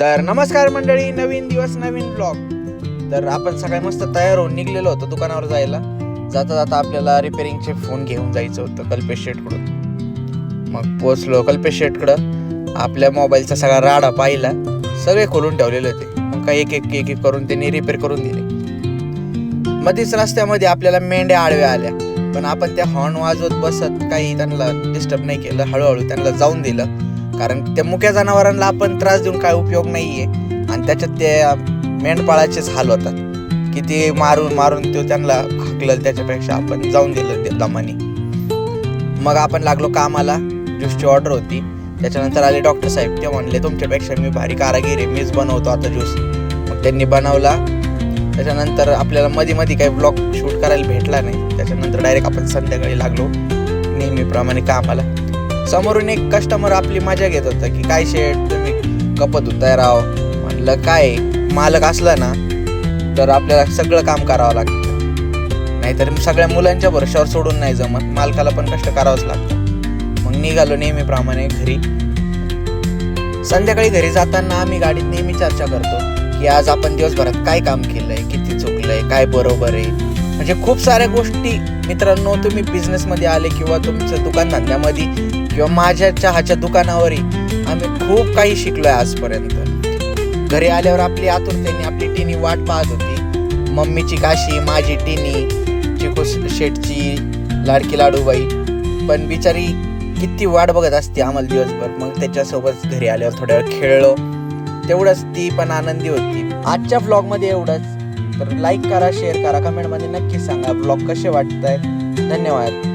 तर नमस्कार मंडळी, नवीन दिवस नवीन ब्लॉग. तर आपण सकाळी मस्त तयार होऊन निघलेलो होतो दुकानावर जायला. जाता जाता आपल्याला रिपेअरिंगचे फोन घेऊन जायचं होतं कल्पेश शेठकडून. मग पोचलो कल्पेश शेठकडं. आपल्या मोबाईलचा सगळा राडा पाहिला, सगळे खोलून ठेवलेले होते. मग काय एक एक एक एक करून त्यांनी रिपेअर करून दिले. मध्येच रस्त्यामध्ये आपल्याला मेंढ्या आडव्या आल्या, पण आपण त्या हॉर्न वाजवत बसत काही त्यांना डिस्टर्ब नाही केलं. हळूहळू त्यांना जाऊन दिलं, कारण त्या मुक्या जनावरांना आपण त्रास देऊन काय उपयोग नाहीये. आणि त्याच्यात त्या मेंढपाळाचेच हाल होतात, किती मारून मारून तो त्यांना हाकलं, त्याच्यापेक्षा आपण जाऊन दिलं दमानी. मग आपण लागलो कामाला. ज्यूसची ऑर्डर होती. त्याच्यानंतर आले डॉक्टर साहेब. ते म्हणले तुमच्यापेक्षा मी भारी कारागीर आहे, मीच बनवतो आता ज्यूस. मग त्यांनी बनवला. त्याच्यानंतर आपल्याला मध्ये मध्ये काही ब्लॉग शूट करायला भेटला नाही. त्याच्यानंतर डायरेक्ट आपण संध्याकाळी लागलो नेहमीप्रमाणे कामाला. समोरून एक कस्टमर आपली मजा घेत होता की काय शेठ तुम्ही कपत होताय राव. म्हटलं काय, मालक असला ना तर आपल्याला सगळं काम करावं लागतं, नाहीतर सगळ्या मुलांच्या भरोशावर सोडून नाही जमत. मालकाला पण कष्ट करावंच लागतं. मग निघालो नेहमीप्रमाणे घरी. संध्याकाळी घरी जाताना आम्ही गाडीत नेहमी चर्चा करतो की आज आपण दिवसभरात काय काम केलंय, किती चुकलंय, काय बरोबर आहे. म्हणजे खूप साऱ्या गोष्टी मित्रांनो, तुम्ही बिझनेसमध्ये आले किंवा तुमच्या दुकानधंद्यामध्ये किंवा माझ्या चहाच्या दुकानावरही आम्ही खूप काही शिकलोय आजपर्यंत. घरी आल्यावर आपली आतुरतेने आपली टिनी वाट पाहत होती. मम्मीची काशी, माझी टिनी, चिकू शेठची लाडकी लाडूबाई पण बिचारी किती वाट बघत असते आम्हाला दिवसभर. मग त्याच्यासोबत घरी आल्यावर थोड्या वेळ खेळलो, तेवढंच ती पण आनंदी होती. आजच्या व्लॉगमध्ये एवढंच. तर लाईक करा, शेअर करा, कमेंटमध्ये नक्की सांगा व्लॉग कसे वाटत आहेत. धन्यवाद.